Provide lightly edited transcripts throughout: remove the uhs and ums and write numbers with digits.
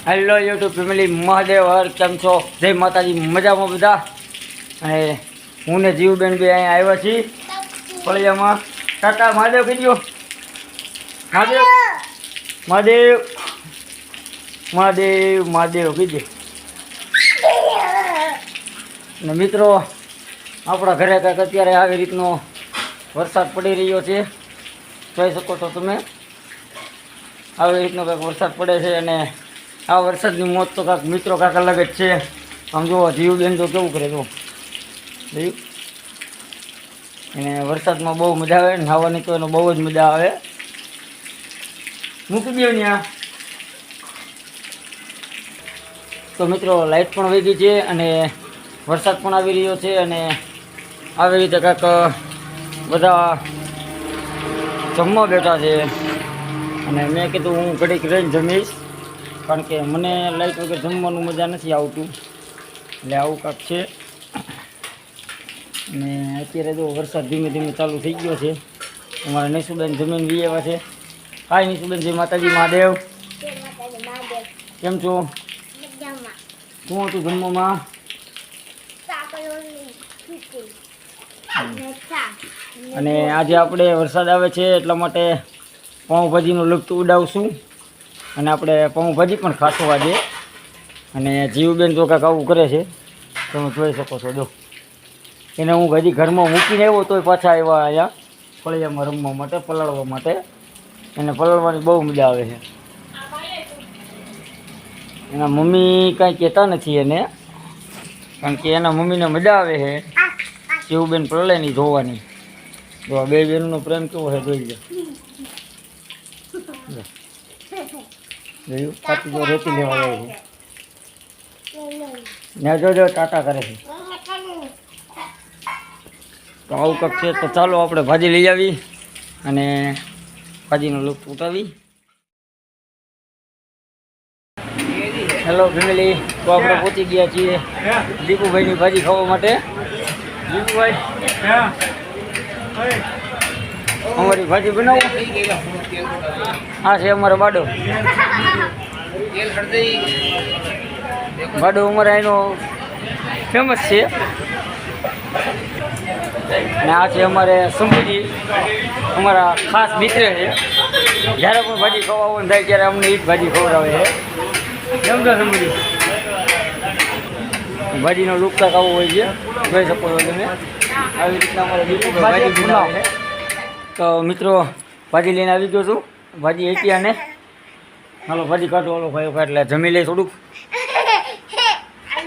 Hello YouTube family, Mahadev હર, કેમ છો? જય માતાજી, મજામાં બધા. અને હું ને જીવબેન બી અહીંયા આવ્યા છીએ ફળિયામાં. ટાટા મહાદેવ કીધો, મહાદેવ મહાદેવ મહાદેવ મહાદેવ કીધે. ને મિત્રો, આપણા ઘરે કંઈક અત્યારે આવી રીતનો વરસાદ પડી રહ્યો છે, જોઈ શકો છો તમે. આવી રીતનો કંઈક વરસાદ પડે છે અને આ વરસાદની મોત તો કાંક મિત્રો કાંક અલગ જ છે. આમ જુઓ, જીવબેન તો કેવું કરે તો જોયું. એને વરસાદમાં બહુ મજા આવે, નાહવાની તો એને બહુ જ મજા આવે. મૂકી દો ત્યાં. તો મિત્રો, લાઇટ પણ વહી ગઈ છે અને વરસાદ પણ આવી રહ્યો છે. અને આવી રીતે કાંઈક બધા જમવા બેઠા છે. અને મેં કીધું હું ઘડીક રહીને જમીશ, કારણ કે મને લાઇટ વગર જમવાનું મજા નથી આવતું. એટલે આવું કાંક છે. અને અત્યારે જો વરસાદ ધીમે ધીમે ચાલુ થઈ ગયો છે. અમારા નિશુબેન જમીન વી એવા છે. હાય નિશુબેન, જય માતાજી, મહાદેવ. કેમ છો? શું હતું જમવામાં? અને આજે આપણે વરસાદ આવે છે એટલા માટે પાઉંભાજીનું લુપ્ત ઉડાવશું. અને આપણે પાઉંભાજી પણ ખાશું આજે. અને જીવબેન જો કાંઈક આવું કરે છે, તમે જોઈ શકો છો. જો એને હું હજી ઘરમાં મૂકીને આવ્યો તોય પાછા આવ્યા અહીંયા ફળિયામાં રમવા માટે, પલાળવા માટે. એને પલાળવાની બહુ મજા આવે છે. એના મમ્મી કાંઈ કહેતા નથી એને, કારણ કે એના મમ્મીને મજા આવે છે જીવબેન પલાળેની જોવાની. જો આ બે બેનનો પ્રેમ કેવો છે જોઈ લો. જોયું, પાછી જો રેતી લેવા જાય છે ને. જોજો ટાટા કરે છે. તો આવું કંઈક છે. તો ચાલો આપણે ભાજી લઈ આવી અને ભાજીનો લુપ્ત ઉઠાવી. હેલો ફેમિલી, તો આપણે પહોંચી ગયા છીએ દીપુભાઈની ભાજી ખાવા માટે. દીપુભાઈ, અમારી ભાજી બનાવો. હા છે અમારો બાડો. બાડો અમારા એનો ફેમસ છે. અને આ છે અમારે શંભુજી, અમારા ખાસ મિત્ર છે. જ્યારે પણ ભાજી ખવડાવવાનું થાય ત્યારે અમને એ જ ભાજી ખવડાવે છે. કેમ છો શંભુજી? ભાજીનો લુક કાંક આવો હોય છે, જોઈ શકો છો તમે. આવી રીતના અમારે ભાજી બનાવે છે. તો મિત્રો, ભાજી લઈને આવી ગયો છું. ભાજી એકી અને હાલો ભાજી કાઢો. હાલો ભાઈ, એટલે જમી લે થોડુંક.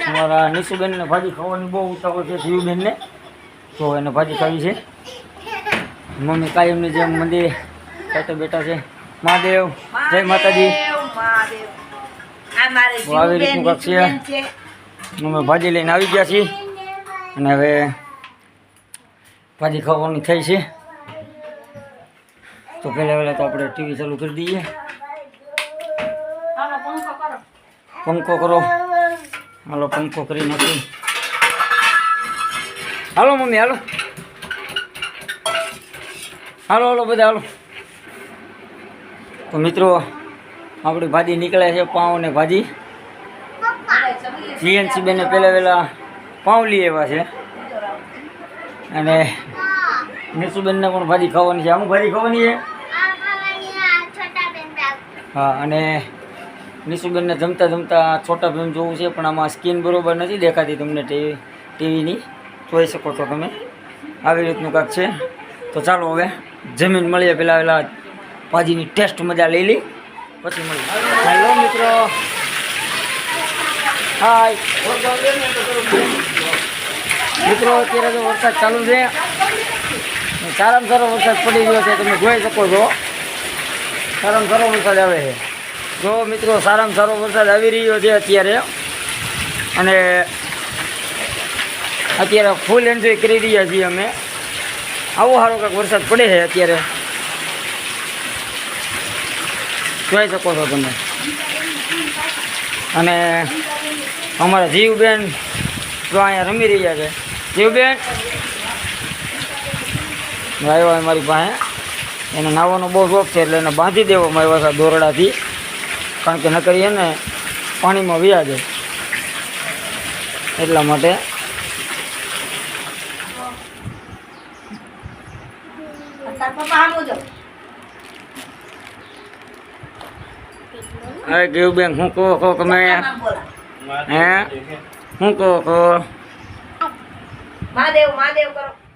અમારા નિશુબેનને ભાજી ખાવાની બહુ ઉતાવળ છે. જીવબેનને તો એને ભાજી ખાવી છે. મમ્મી કાયમની જેમ મંદિરે સાથે બેઠા છે. મહાદેવ, જય માતાજી. આવી રીતનું કાંક છે. અમે ભાજી લઈને આવી ગયા છીએ અને હવે ભાજી ખાવાની થઈ છે. તો પહેલાં તો આપણે ટીવી ચાલુ કરી દઈએ. પંખો કરો. હાલો પંખો કરી નાખી. હાલો મમ્મી, હાલો હાલો હાલો બધા હાલો. તો મિત્રો, આપણી ભાજી નીકળે છે, પાઉં ને ભાજી. જીએનસી બેને પહેલાં વહેલા પાઉં લઈ આવ્યા છે. અને નિશુબેનને પણ ભાજી ખાવાની છે. આમ ભાજી ખાવાની છે. હા, અને નિશુબેનને જમતા જમતા છોટા ભીમ જોવું છે, પણ આમાં સ્કીન બરોબર નથી દેખાતી તમને ટીવીની. જોઈ શકો છો તમે. આવી રીતનું કાંક છે. તો ચાલો હવે જમીન મળીએ. પહેલાં વહેલા ભાજીની ટેસ્ટ મજા લઈ લઈ, પછી મળીએ. હેલો મિત્રો, હાય મિત્રો. અત્યારે તો વરસાદ ચાલુ છે. સારામાં સારો વરસાદ પડી રહ્યો છે, તમે જોઈ શકો છો. સારામાં સારો વરસાદ આવે છે. જો મિત્રો, સારામાં સારો વરસાદ આવી રહ્યો છે અત્યારે. અને અત્યારે ફૂલ એન્જોય કરી રહ્યા છીએ અમે. આવો સારો કાંઈક વરસાદ પડે છે અત્યારે, જોઈ શકો છો તમે. અને અમારા જીવબેન જો અહીંયા રમી રહ્યા છે. જીવબેન આવ્યો મારી પાસે. એને નાહવાનો બહુ શોખ છે, એટલે એને બાંધી દેવામાં આવ્યા હતા દોરડાથી. કારણ કે ન કરીએ ને પાણીમાં વ્યા જાય એટલા માટે તાર પપ્પા આમ જો હવે કેવું બેન હું કહો તમે નામ બોલા હે હું કહો મહાદેવ મહાદેવ કરો